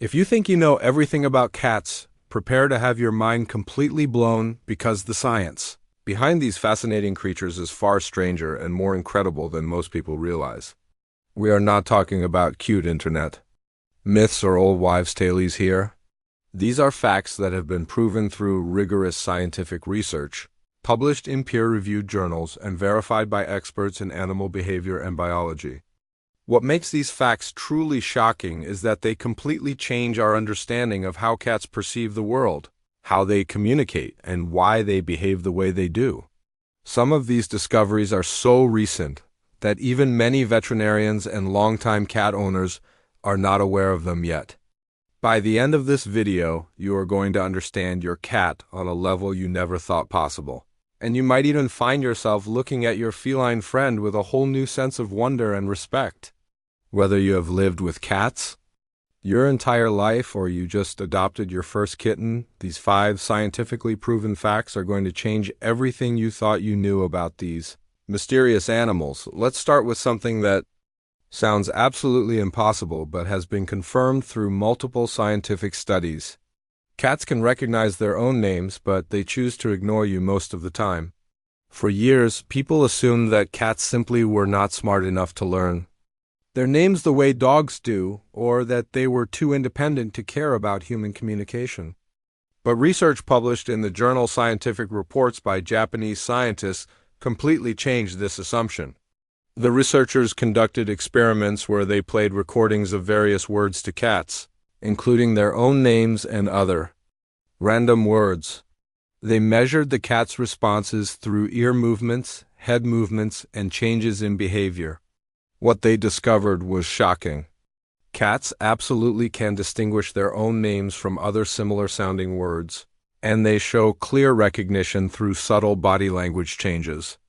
If you think you know everything about cats, prepare to have your mind completely blown because the science behind these fascinating creatures is far stranger and more incredible than most people realize. We are not talking about cute internet myths or old wives' tales here. These are facts that have been proven through rigorous scientific research, published in peer-reviewed journals and verified by experts in animal behavior and biology. What makes these facts truly shocking is that they completely change our understanding of how cats perceive the world, how they communicate, and why they behave the way they do. Some of these discoveries are so recent that even many veterinarians and longtime cat owners are not aware of them yet. By the end of this video, you are going to understand your cat on a level you never thought possible. And you might even find yourself looking at your feline friend with a whole new sense of wonder and respect. Whether you have lived with cats your entire life or you just adopted your first kitten, these 5 scientifically proven facts are going to change everything you thought you knew about these mysterious animals. Let's start with something that sounds absolutely impossible but has been confirmed through multiple scientific studies. Cats can recognize their own names, but they choose to ignore you most of the time. For years, people assumed that cats simply were not smart enough to learn their names the way dogs do, or that they were too independent to care about human communication. But research published in the journal Scientific Reports by Japanese scientists completely changed this assumption. The researchers conducted experiments where they played recordings of various words to cats, including their own names and other random words. They measured the cat's responses through ear movements, head movements, and changes in behavior. What they discovered was shocking. Cats absolutely can distinguish their own names from other similar-sounding words, and they show clear recognition through subtle body language changes.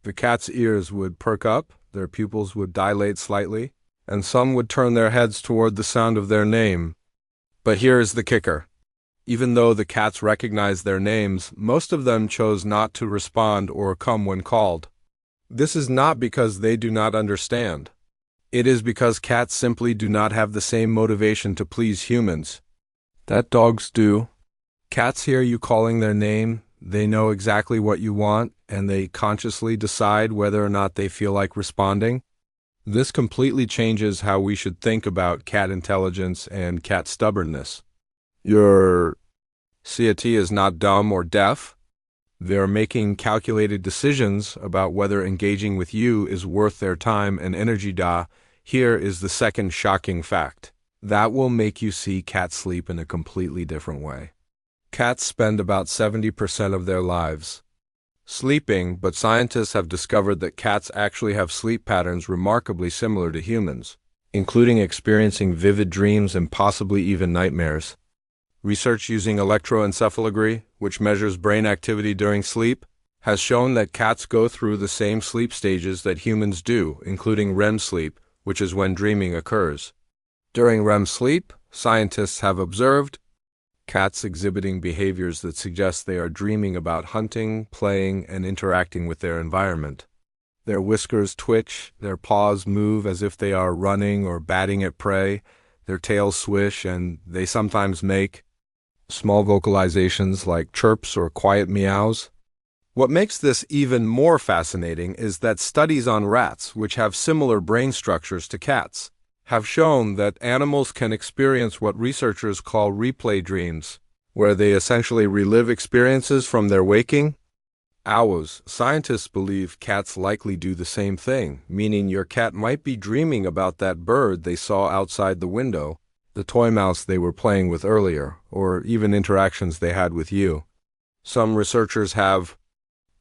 The cat's ears would perk up, their pupils would dilate slightly, and some would turn their heads toward the sound of their name. But here is the kicker. Even though the cats recognized their names, most of them chose not to respond or come when called. This is not because they do not understand. It is because cats simply do not have the same motivation to please humans that dogs do. Cats hear you calling their name, they know exactly what you want, and they consciously decide whether or not they feel like responding. This completely changes how we should think about cat intelligence and cat stubbornness. Your cat is not dumb or deaf. They're making calculated decisions about whether engaging with you is worth their time and energy. Here is the second shocking fact. That will make you see cats sleep in a completely different way. Cats spend about 70% of their lives sleeping, but scientists have discovered that cats actually have sleep patterns remarkably similar to humans, including experiencing vivid dreams and possibly even nightmares. Research using electroencephalography, which measures brain activity during sleep, has shown that cats go through the same sleep stages that humans do, including REM sleep, which is when dreaming occurs. During REM sleep, scientists have observed cats exhibiting behaviors that suggest they are dreaming about hunting, playing, and interacting with their environment. Their whiskers twitch, their paws move as if they are running or batting at prey, their tails swish, and they sometimes make small vocalizations like chirps or quiet meows. What makes this even more fascinating is that studies on rats, which have similar brain structures to cats, have shown that animals can experience what researchers call replay dreams, where they essentially relive experiences from their waking hours. Scientists believe cats likely do the same thing, meaning your cat might be dreaming about that bird they saw outside the window, the toy mouse they were playing with earlier, or even interactions they had with you. Some researchers have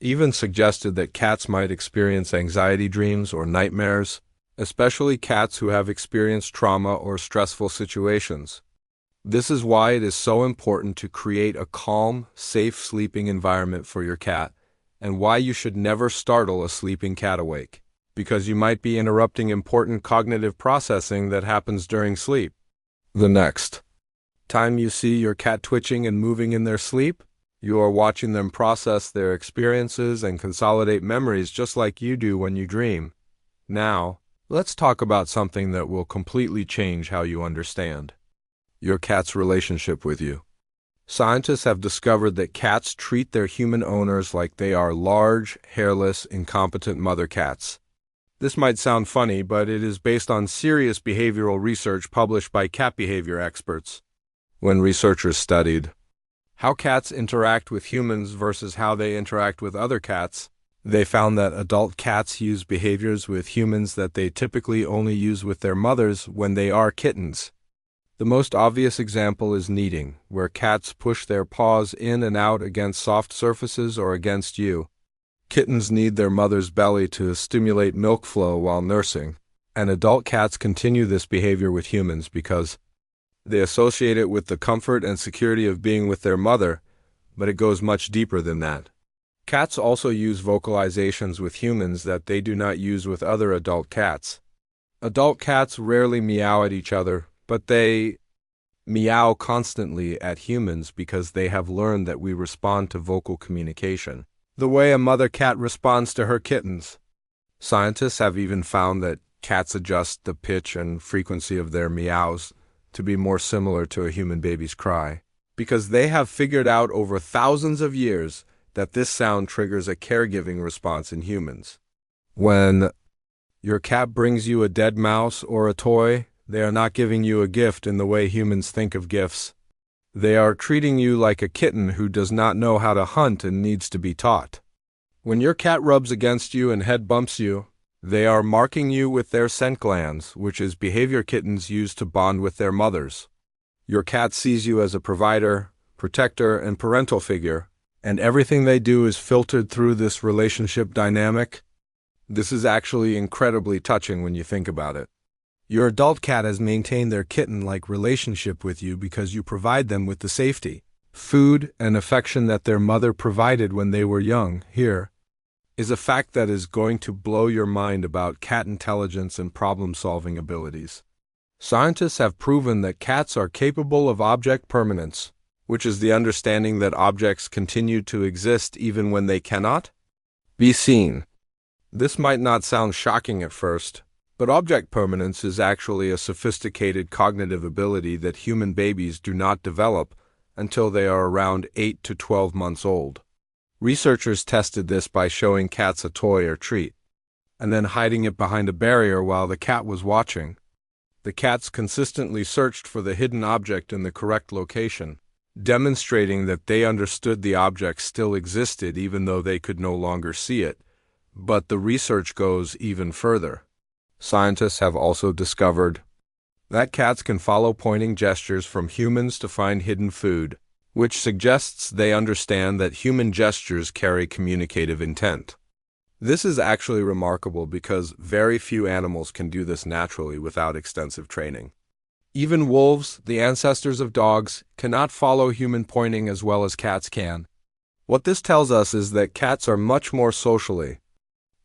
even suggested that cats might experience anxiety dreams or nightmares, especially cats who have experienced trauma or stressful situations. This is why it is so important to create a calm, safe sleeping environment for your cat, and why you should never startle a sleeping cat awake, because you might be interrupting important cognitive processing that happens during sleep. The next time you see your cat twitching and moving in their sleep, you are watching them process their experiences and consolidate memories just like you do when you dream. Now, let's talk about something that will completely change how you understand your cat's relationship with you. Scientists have discovered that cats treat their human owners like they are large, hairless, incompetent mother cats. This might sound funny, but it is based on serious behavioral research published by cat behavior experts. When researchers studied how cats interact with humans versus how they interact with other cats, they found that adult cats use behaviors with humans that they typically only use with their mothers when they are kittens. The most obvious example is kneading, where cats push their paws in and out against soft surfaces or against you. Kittens knead their mother's belly to stimulate milk flow while nursing, and adult cats continue this behavior with humans because they associate it with the comfort and security of being with their mother, but it goes much deeper than that. Cats also use vocalizations with humans that they do not use with other adult cats. Adult cats rarely meow at each other, but they meow constantly at humans because they have learned that we respond to vocal communication the way a mother cat responds to her kittens. Scientists have even found that cats adjust the pitch and frequency of their meows to be more similar to a human baby's cry, because they have figured out over thousands of years that this sound triggers a caregiving response in humans. When your cat brings you a dead mouse or a toy, they are not giving you a gift in the way humans think of gifts. They are treating you like a kitten who does not know how to hunt and needs to be taught. When your cat rubs against you and head bumps you, they are marking you with their scent glands, which is behavior kittens use to bond with their mothers. Your cat sees you as a provider, protector, and parental figure, and everything they do is filtered through this relationship dynamic. This is actually incredibly touching when you think about it. Your adult cat has maintained their kitten-like relationship with you because you provide them with the safety, food, and affection that their mother provided when they were young. Here is a fact that is going to blow your mind about cat intelligence and problem-solving abilities. Scientists have proven that cats are capable of object permanence, which is the understanding that objects continue to exist even when they cannot be seen. This might not sound shocking at first, but object permanence is actually a sophisticated cognitive ability that human babies do not develop until they are around 8 to 12 months old. Researchers tested this by showing cats a toy or treat, and then hiding it behind a barrier while the cat was watching. The cats consistently searched for the hidden object in the correct location, demonstrating that they understood the object still existed even though they could no longer see it. But the research goes even further. Scientists have also discovered that cats can follow pointing gestures from humans to find hidden food, which suggests they understand that human gestures carry communicative intent. This is actually remarkable because very few animals can do this naturally without extensive training. Even wolves, the ancestors of dogs, cannot follow human pointing as well as cats can. What this tells us is that cats are much more socially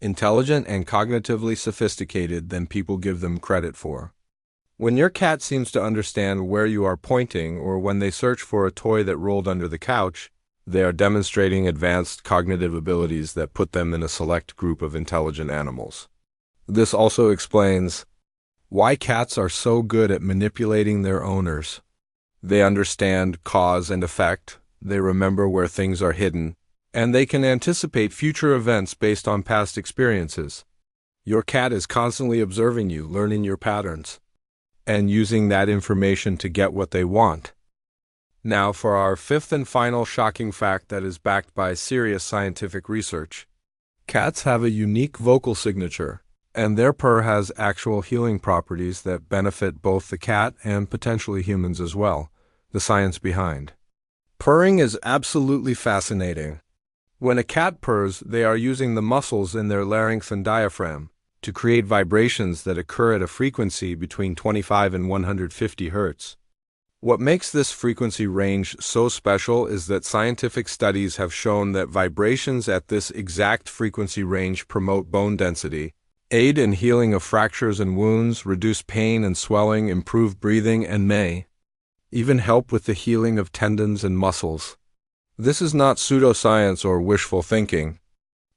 intelligent and cognitively sophisticated than people give them credit for. When your cat seems to understand where you are pointing, or when they search for a toy that rolled under the couch, they are demonstrating advanced cognitive abilities that put them in a select group of intelligent animals. This also explains why cats are so good at manipulating their owners. They understand cause and effect, they remember where things are hidden, and they can anticipate future events based on past experiences. Your cat is constantly observing you, learning your patterns, and using that information to get what they want. Now for our fifth and final shocking fact that is backed by serious scientific research. Cats have a unique vocal signature, and their purr has actual healing properties that benefit both the cat and potentially humans as well. The science behind purring is absolutely fascinating. When a cat purrs, they are using the muscles in their larynx and diaphragm to create vibrations that occur at a frequency between 25 and 150 Hz. What makes this frequency range so special is that scientific studies have shown that vibrations at this exact frequency range promote bone density, aid in healing of fractures and wounds, reduce pain and swelling, improve breathing, and may even help with the healing of tendons and muscles. This is not pseudoscience or wishful thinking.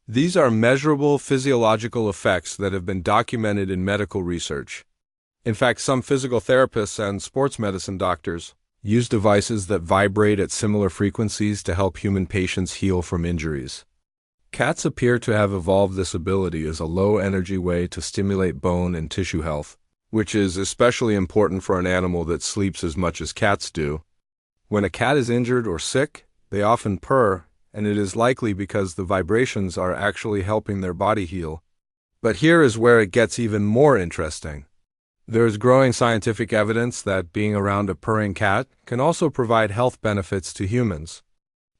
These are measurable physiological effects that have been documented in medical research. In fact, some physical therapists and sports medicine doctors use devices that vibrate at similar frequencies to help human patients heal from injuries. Cats appear to have evolved this ability as a low-energy way to stimulate bone and tissue health, which is especially important for an animal that sleeps as much as cats do. When a cat is injured or sick, they often purr, and it is likely because the vibrations are actually helping their body heal. But here is where it gets even more interesting. There is growing scientific evidence that being around a purring cat can also provide health benefits to humans.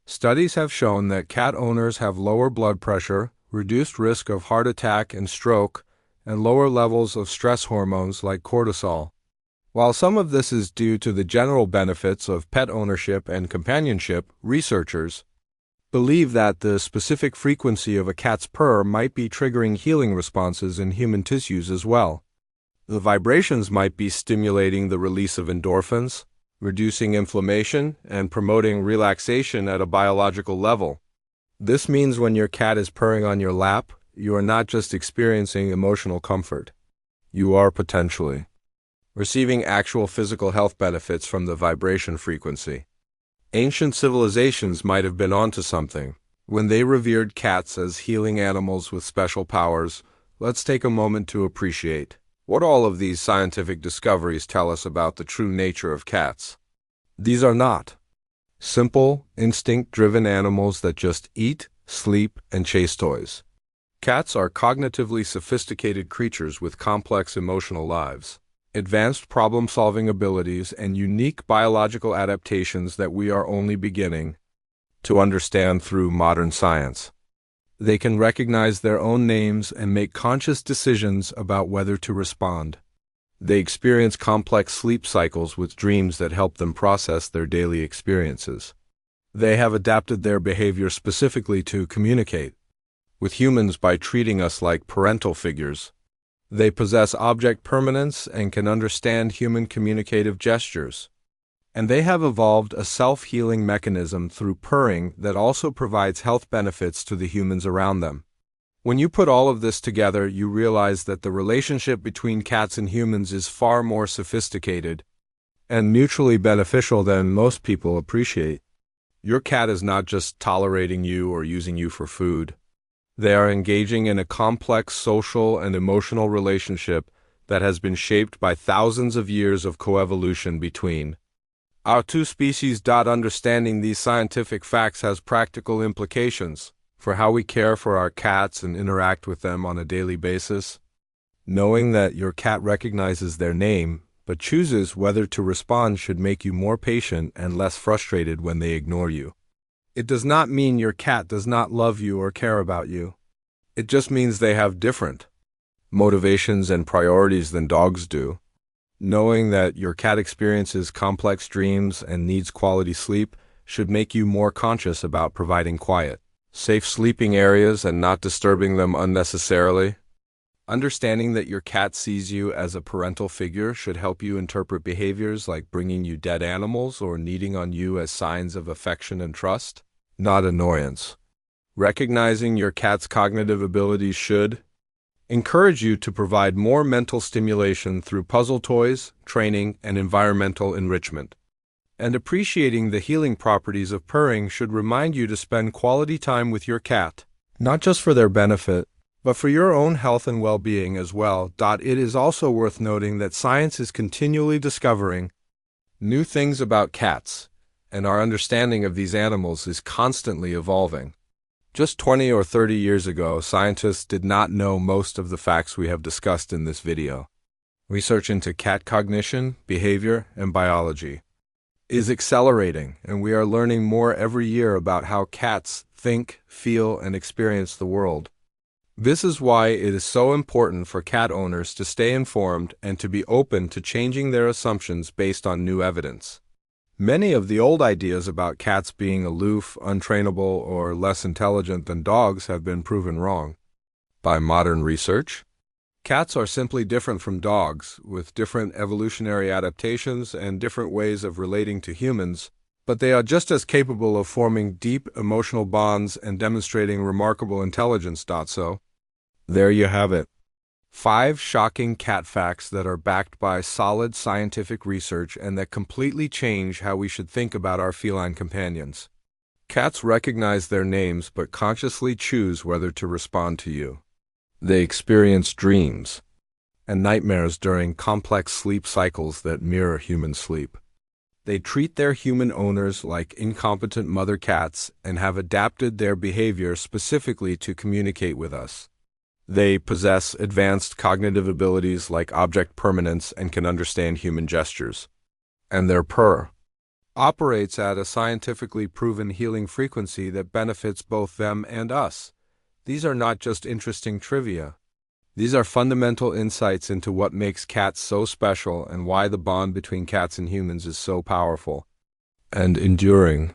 Studies have shown that cat owners have lower blood pressure, reduced risk of heart attack and stroke, and lower levels of stress hormones like cortisol. While some of this is due to the general benefits of pet ownership and companionship, researchers believe that the specific frequency of a cat's purr might be triggering healing responses in human tissues as well. The vibrations might be stimulating the release of endorphins, reducing inflammation, and promoting relaxation at a biological level. This means when your cat is purring on your lap, you are not just experiencing emotional comfort. You are potentially receiving actual physical health benefits from the vibration frequency. Ancient civilizations might have been onto something. When they revered cats as healing animals with special powers, let's take a moment to appreciate what all of these scientific discoveries tell us about the true nature of cats. These are not simple, instinct-driven animals that just eat, sleep, and chase toys. Cats are cognitively sophisticated creatures with complex emotional lives, advanced problem-solving abilities, and unique biological adaptations that we are only beginning to understand through modern science. They can recognize their own names and make conscious decisions about whether to respond. They experience complex sleep cycles with dreams that help them process their daily experiences. They have adapted their behavior specifically to communicate with humans by treating us like parental figures. They possess object permanence and can understand human communicative gestures. And they have evolved a self-healing mechanism through purring that also provides health benefits to the humans around them. When you put all of this together, you realize that the relationship between cats and humans is far more sophisticated and mutually beneficial than most people appreciate. Your cat is not just tolerating you or using you for food. They are engaging in a complex social and emotional relationship that has been shaped by thousands of years of coevolution between our two species. Understanding these scientific facts has practical implications for how we care for our cats and interact with them on a daily basis. Knowing that your cat recognizes their name but chooses whether to respond should make you more patient and less frustrated when they ignore you. It does not mean your cat does not love you or care about you. It just means they have different motivations and priorities than dogs do. Knowing that your cat experiences complex dreams and needs quality sleep should make you more conscious about providing quiet, safe sleeping areas and not disturbing them unnecessarily. Understanding that your cat sees you as a parental figure should help you interpret behaviors like bringing you dead animals or kneading on you as signs of affection and trust, not annoyance. Recognizing your cat's cognitive abilities should encourage you to provide more mental stimulation through puzzle toys, training, and environmental enrichment. And appreciating the healing properties of purring should remind you to spend quality time with your cat, not just for their benefit, but for your own health and well-being as well. It is also worth noting that science is continually discovering new things about cats, and our understanding of these animals is constantly evolving. Just 20 or 30 years ago, scientists did not know most of the facts we have discussed in this video. Research into cat cognition, behavior, and biology is accelerating, and we are learning more every year about how cats think, feel, and experience the world. This is why it is so important for cat owners to stay informed and to be open to changing their assumptions based on new evidence. Many of the old ideas about cats being aloof, untrainable, or less intelligent than dogs have been proven wrong by modern research. Cats are simply different from dogs, with different evolutionary adaptations and different ways of relating to humans, but they are just as capable of forming deep emotional bonds and demonstrating remarkable intelligence. So, there you have it. 5 shocking cat facts that are backed by solid scientific research and that completely change how we should think about our feline companions. Cats recognize their names but consciously choose whether to respond to you. They experience dreams and nightmares during complex sleep cycles that mirror human sleep. They treat their human owners like incompetent mother cats and have adapted their behavior specifically to communicate with us. They possess advanced cognitive abilities like object permanence and can understand human gestures. And their purr operates at a scientifically proven healing frequency that benefits both them and us. These are not just interesting trivia. These are fundamental insights into what makes cats so special and why the bond between cats and humans is so powerful and enduring.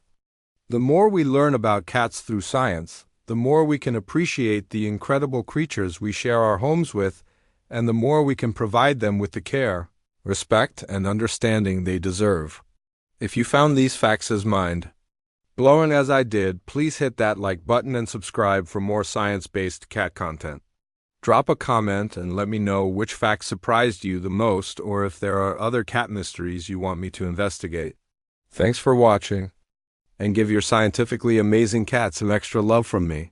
The more we learn about cats through science, the more we can appreciate the incredible creatures we share our homes with, and the more we can provide them with the care, respect, and understanding they deserve. If you found these facts as mind-blowing as I did, please hit that like button and subscribe for more science-based cat content. Drop a comment and let me know which facts surprised you the most or if there are other cat mysteries you want me to investigate. Thanks for watching, and give your scientifically amazing cat some extra love from me.